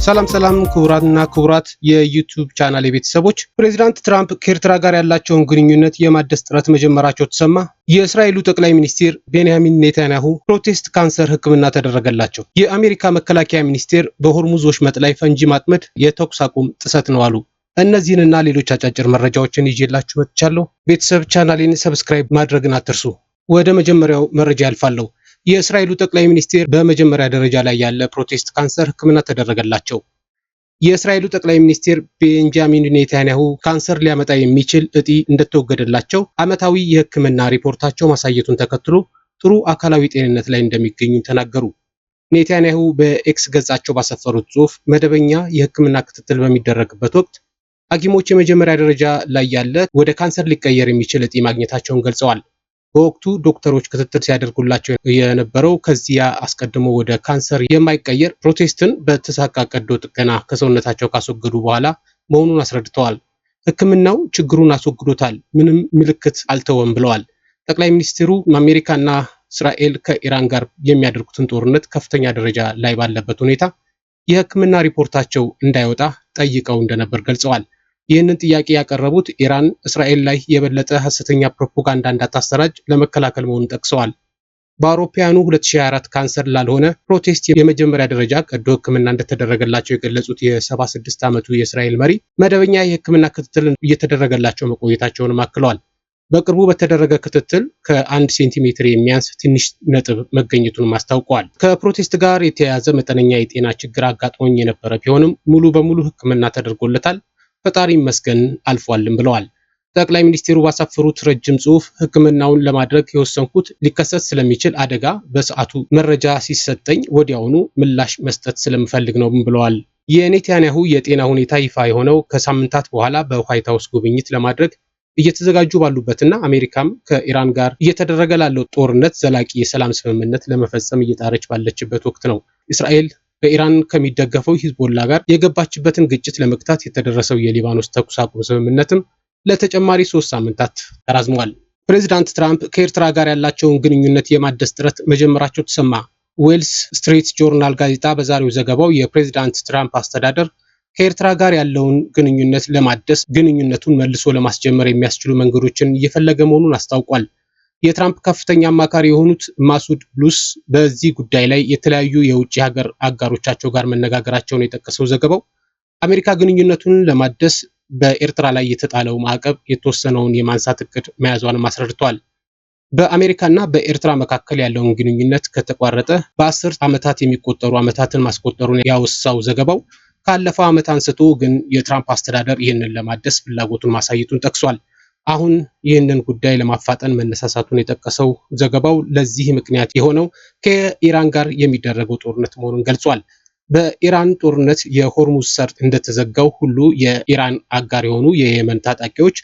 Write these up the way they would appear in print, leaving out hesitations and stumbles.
ሰላም ክቡራትና ክቡራት የዩቲዩብ ቻናል ቤተሰቦች፣ ፕሬዝዳንት ትራምፕ ከኤርትራ ጋር ያላቸውን ግንኙነት የማደስ ጥረት መጀመራቸው ተሰማ። የእስራኤሉ ጠቅላይ ሚኒስትር ቤንያሚን ኔታንያሁ ፕሮቴስት ካንሰር ሕክምና ተደረገላቸው። የአሜሪካ መከላከያ ሚኒስቴር በሆርሙዝ ወሽመጥ ላይ ፈንጂ ማጥመድ የተኩስ አቁም ጥሰት ነው አሉ። እነዚህንና ሌሎች አጫጭር መረጃዎችን ይዤላችሁ መጥቻለሁ። ቤተሰብ ቻናሌን ሰብስክራይብ ማድረግን አትርሱ። ወደ መጀመሪያው መረጃ ያልፋለሁ። የእስራኤሉ ጠቅላይ ሚኒስትር በመጀመሪያ ደረጃ ላይ ያለ ፕሮቴስት ካንሰር ሕክምና ተደረገላቸው። የእስራኤሉ ጠቅላይ ሚኒስትር ቤንጃሚን ኔታንያሁ ካንሰር ሊያመጣ የሚችል እጢ እንደተወገደላቸው ዓመታዊ የሕክምና ሪፖርታቸው ማሳየቱን ተከትሎ ጥሩ አካላዊ ጤንነት ላይ እንደሚገኙ ተናገሩ። ኔታንያሁ በኤክስ ገጻቸው ባሰፈሩት ጽሑፍ መደበኛ የሕክምና ክትትል በሚደረግበት ወቅት ሐኪሞች የመጀመሪያ ደረጃ ላይ ያለ ወደ ካንሰር ሊቀየር የሚችል እጢ ማግኘታቸውን ገልጸዋል። በወቅቱ ዶክተሮች ክትትል ሲያደርጉላቸው የነበረው ከዚያ አስቀድሞ ወደ ካንሰር የማይቀየር ፕሮቴስትን በተሳካ ቀዶ ጥገና ከሰውነታቸው ካስወገዱ በኋላ መሆኑን አስረድተዋል። ሕክምናው ችግሩን አስወግዶታል፣ ምንም ምልክት አልተወም ብለዋል። ጠቅላይ ሚኒስትሩ አሜሪካና እስራኤል ከኢራን ጋር የሚያደርጉትን ጦርነት ከፍተኛ ደረጃ ላይ ባለበት ሁኔታ የሕክምና ሪፖርታቸው እንዳይወጣ ጠይቀው እንደነበር ገልጸዋል። ይህንን ጥያቄ ያቀረቡት ኢራን እስራኤል ላይ የበለጠ ሐሰተኛ ፕሮፓጋንዳ እንዳታሰራጭ ለመከላከል መሆኑን ጠቅሰዋል። በአውሮፓውያኑ 2024 ካንሰር ላልሆነ ፕሮቴስት የመጀመሪያ ደረጃ ቀዶ ሕክምና እንደተደረገላቸው የገለጹት የ76 ዓመቱ የእስራኤል መሪ መደበኛ የሕክምና ክትትል እየተደረገላቸው መቆየታቸውንም አክለዋል። በቅርቡ በተደረገ ክትትል ከ1 ሴንቲሜትር የሚያንስ ትንሽ ነጥብ መገኘቱንም አስታውቀዋል። ከፕሮቴስት ጋር የተያያዘ መጠነኛ የጤና ችግር አጋጥሞኝ የነበረ ቢሆንም ሙሉ በሙሉ ሕክምና ተደርጎለታል፣ ፈጣሪ ይመስገን አልፏልም ብለዋል። ጠቅላይ ሚኒስትሩ ባሰፈሩት ረጅም ጽሑፍ ሕክምናውን ለማድረግ የወሰንኩት ሊከሰት ስለሚችል አደጋ በሰዓቱ መረጃ ሲሰጠኝ ወዲያውኑ ምላሽ መስጠት ስለምፈልግ ነው ብለዋል። የኔታንያሁ የጤና ሁኔታ ይፋ የሆነው ከሳምንታት በኋላ በዋይት ሃውስ ጉብኝት ለማድረግ እየተዘጋጁ ባሉበትና አሜሪካም ከኢራን ጋር እየተደረገ ላለው ጦርነት ዘላቂ የሰላም ስምምነት ለመፈጸም እየጣረች ባለችበት ወቅት ነው። እስራኤል በኢራን ከሚደገፈው ሂዝቦላ ጋር የገባችበትን ግጭት ለመግታት የተደረሰው የሊባኖስ ተኩስ አቁም ስምምነትም ለተጨማሪ 3 ሳምንታት ተራዝሟል። ፕሬዚዳንት ትራምፕ ከኤርትራ ጋር ያላቸውን ግንኙነት የማደስ ጥረት መጀመራቸው ተሰማ። ዌልስ ስትሪት ጆርናል ጋዜጣ በዛሬው ዘገባው የፕሬዚዳንት ትራምፕ አስተዳደር ከኤርትራ ጋር ያለውን ግንኙነት ለማደስ ግንኙነቱን መልሶ ለማስጀመር የሚያስችሉ መንገዶችን እየፈለገ መሆኑን አስታውቋል። የትራምፕ ከፍተኛ አማካሪ የሆኑት ማሱድ ብሉስ በዚህ ጉዳይ ላይ የተለያዩ የውጭ ሀገር አጋሮቻቸው ጋር መነጋገራቸውን የጠቀሰው ዘገባው አሜሪካ ግንኙነቱን ለማደስ በኤርትራ ላይ የተጣለው ማዕቀብ የተወሰነውን የማንሳት እቅድ መያዟንም አስረድቷል። በአሜሪካና በኤርትራ መካከል ያለውን ግንኙነት ከተቋረጠ በ10 ዓመታት የሚቆጠሩ ዓመታትን ማስቆጠሩን ያወሳው ዘገባው ካለፈው ዓመት አንስቶ ግን የትራምፕ አስተዳደር ይህንን ለማደስ ፍላጎቱን ማሳየቱን ጠቅሷል። አሁን ይህንን ጉዳይ ለማፋጠን መነሳሳቱን የጠቀሰው ዘገባው ለዚህ ምክንያት የሆነው ከኢራን ጋር የሚደረገው ጦርነት መሆኑን ገልጿል። በኢራን ጦርነት የሆርሙዝ ሰርጥ እንደተዘጋው ሁሉ የኢራን አጋር የሆኑ የየመን ታጣቂዎች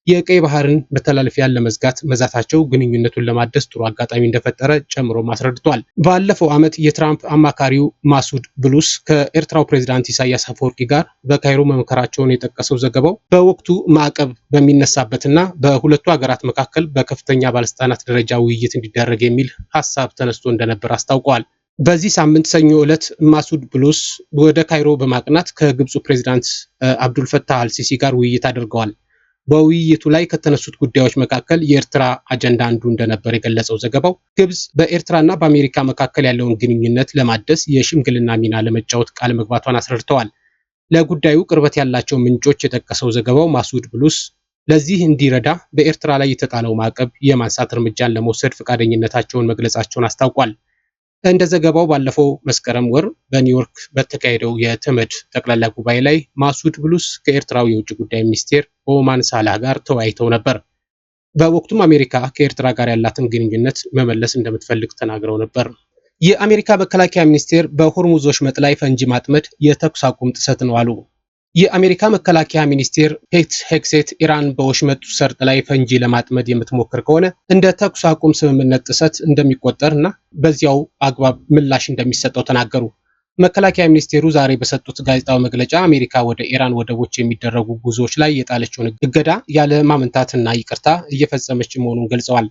የቀይ ባህርን መተላለፊያን ለመዝጋት መዛታቸው ግንኙነቱን ለማደስ ጥሩ አጋጣሚ እንደፈጠረ ጨምሮ አስረድቷል። ባለፈው ዓመት የትራምፕ አማካሪው ማሱድ ብሉስ ከኤርትራው ፕሬዝዳንት ኢሳያስ አፈወርቂ ጋር በካይሮ መምከራቸውን የጠቀሰው ዘገባው በወቅቱ ማዕቀብ በሚነሳበትና በሁለቱ ሀገራት መካከል በከፍተኛ ባለስልጣናት ደረጃ ውይይት እንዲደረግ የሚል ሀሳብ ተነስቶ እንደነበር አስታውቀዋል። በዚህ ሳምንት ሰኞ ዕለት ማሱድ ብሉስ ወደ ካይሮ በማቅናት ከግብፁ ፕሬዝዳንት አብዱልፈታህ አልሲሲ ጋር ውይይት አድርገዋል። በውይይቱ ላይ ከተነሱት ጉዳዮች መካከል የኤርትራ አጀንዳ አንዱ እንደነበር የገለጸው ዘገባው ግብፅ በኤርትራና በአሜሪካ መካከል ያለውን ግንኙነት ለማደስ የሽምግልና ሚና ለመጫወት ቃል መግባቷን አስረድተዋል። ለጉዳዩ ቅርበት ያላቸው ምንጮች የጠቀሰው ዘገባው ማሱድ ብሉስ ለዚህ እንዲረዳ በኤርትራ ላይ የተጣለው ማዕቀብ የማንሳት እርምጃን ለመውሰድ ፈቃደኝነታቸውን መግለጻቸውን አስታውቋል። እንደ ዘገባው ባለፈው መስከረም ወር በኒውዮርክ በተካሄደው የተመድ ጠቅላላ ጉባኤ ላይ ማሱድ ብሉስ ከኤርትራው የውጭ ጉዳይ ሚኒስቴር ኦማን ሳላህ ጋር ተወያይተው ነበር። በወቅቱም አሜሪካ ከኤርትራ ጋር ያላትን ግንኙነት መመለስ እንደምትፈልግ ተናግረው ነበር። የአሜሪካ መከላከያ ሚኒስቴር በሆርሙዝ ወሽመጥ ላይ ፈንጂ ማጥመድ የተኩስ አቁም ጥሰት ነው አሉ። የአሜሪካ መከላከያ ሚኒስቴር ፔት ሄግሴት ኢራን በወሽመጡ ሰርጥ ላይ ፈንጂ ለማጥመድ የምትሞክር ከሆነ እንደ ተኩስ አቁም ስምምነት ጥሰት እንደሚቆጠር እና በዚያው አግባብ ምላሽ እንደሚሰጠው ተናገሩ። መከላከያ ሚኒስቴሩ ዛሬ በሰጡት ጋዜጣዊ መግለጫ አሜሪካ ወደ ኢራን ወደቦች የሚደረጉ ጉዞዎች ላይ የጣለችውን እገዳ ያለ ማመንታትና ይቅርታ እየፈጸመች መሆኑን ገልጸዋል።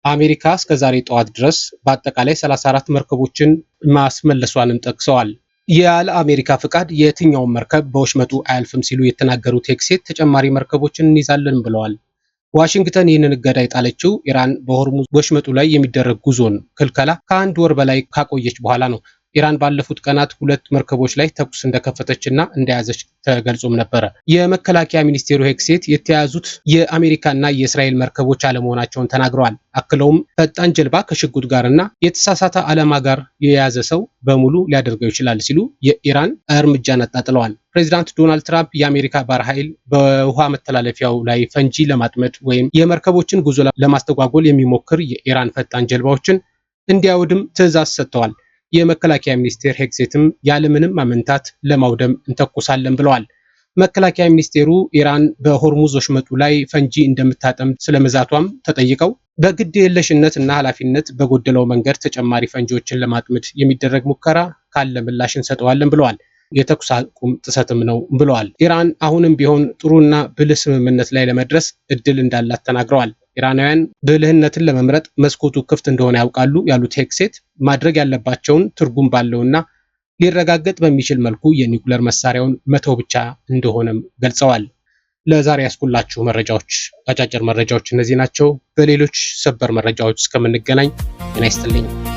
አሜሪካ እስከ ዛሬ ጠዋት ድረስ በአጠቃላይ 34 መርከቦችን ማስመለሷንም ጠቅሰዋል። ያለ አሜሪካ ፍቃድ የትኛውን መርከብ በወሽመጡ አያልፍም ሲሉ የተናገሩት ሄግሴት ተጨማሪ መርከቦችን እንይዛለን ብለዋል። ዋሽንግተን ይህንን እገዳ የጣለችው ኢራን በሆርሙዝ ወሽመጡ ላይ የሚደረግ ጉዞን ክልከላ ከአንድ ወር በላይ ካቆየች በኋላ ነው። ኢራን ባለፉት ቀናት 2 መርከቦች ላይ ተኩስ እንደከፈተችና እንደያዘች ተገልጾም ነበረ። የመከላከያ ሚኒስቴሩ ሄግሴት የተያዙት የአሜሪካና የእስራኤል መርከቦች አለመሆናቸውን ተናግረዋል። አክለውም ፈጣን ጀልባ ከሽጉጥ ጋርና የተሳሳተ ዓላማ ጋር የያዘ ሰው በሙሉ ሊያደርገው ይችላል ሲሉ የኢራን እርምጃን አጣጥለዋል። ፕሬዚዳንት ዶናልድ ትራምፕ የአሜሪካ ባህር ኃይል በውሃ መተላለፊያው ላይ ፈንጂ ለማጥመድ ወይም የመርከቦችን ጉዞ ለማስተጓጎል የሚሞክር የኢራን ፈጣን ጀልባዎችን እንዲያወድም ትዕዛዝ ሰጥተዋል። የመከላከያ ሚኒስቴር ሄግሴትም ያለምንም ማመንታት ለማውደም እንተኩሳለን ብለዋል። መከላከያ ሚኒስቴሩ ኢራን በሆርሙዝ ወሽመጡ ላይ ፈንጂ እንደምታጠምድ ስለመዛቷም ተጠይቀው በግድ የለሽነት እና ኃላፊነት በጎደለው መንገድ ተጨማሪ ፈንጂዎችን ለማጥመድ የሚደረግ ሙከራ ካለ ምላሽ እንሰጠዋለን ብለዋል። የተኩስ አቁም ጥሰትም ነው ብለዋል። ኢራን አሁንም ቢሆን ጥሩና ብልህ ስምምነት ላይ ለመድረስ እድል እንዳላት ተናግረዋል። ኢራናውያን ብልህነትን ለመምረጥ መስኮቱ ክፍት እንደሆነ ያውቃሉ ያሉት ሄግሴት ማድረግ ያለባቸውን ትርጉም ባለውና ሊረጋገጥ በሚችል መልኩ የኒውክሌር መሳሪያውን መተው ብቻ እንደሆነም ገልጸዋል። ለዛሬ ያስኩላችሁ መረጃዎች አጫጭር መረጃዎች እነዚህ ናቸው። በሌሎች ሰበር መረጃዎች እስከምንገናኝ ጤና ይስጥልኝ።